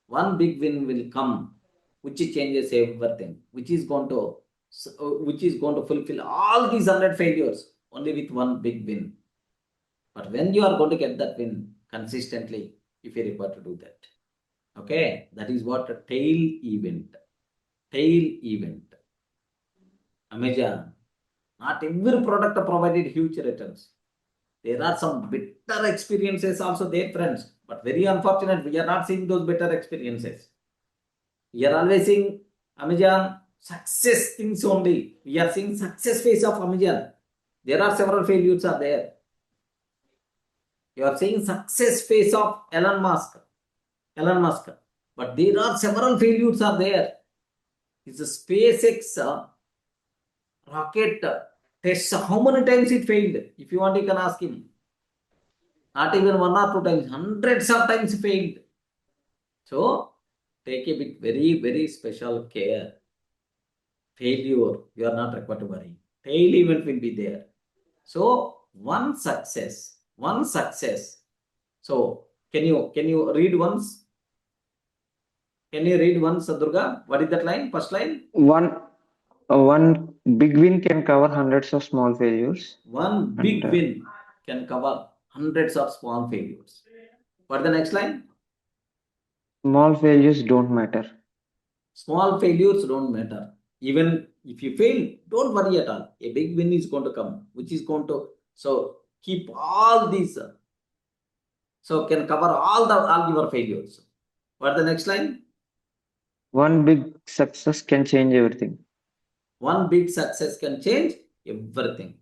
one big win will come, which changes everything, which is going to fulfill all these 100 failures only with one big win. But when you are going to get that win consistently, if you require to do that, okay, that is what a tail event. Tail event. Amazon, not every product provided huge returns. There are some bitter experiences also there, friends. But very unfortunate, we are not seeing those better experiences. We are always seeing Amazon success things only. We are seeing success phase of Amazon. There are several failures are there. You are seeing success phase of Elon Musk. But there are several failures are there. It's a SpaceX rocket test. How many times it failed? If you want, you can ask him. Not even 1 or 2 times, hundreds of times failed. So take a bit very, very special care. Failure, you are not required to worry. Tail event will be there. So one success. So can you read once? Can you read once, Durga? What is that line? First line? One big win can cover hundreds of small failures. One big win can cover hundreds of small failures. What is the next line? Small failures don't matter. Small failures don't matter. Even if you fail, don't worry at all. A big win is going to come, which is going to keep all these. So can cover all your failures. What is the next line? One big success can change everything. One big success can change everything.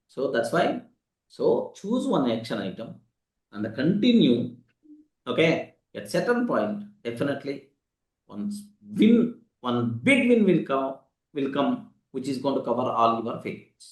So that's why. So choose one action item and continue. Okay. At certain point, definitely one big win will come, which is going to cover all your failures.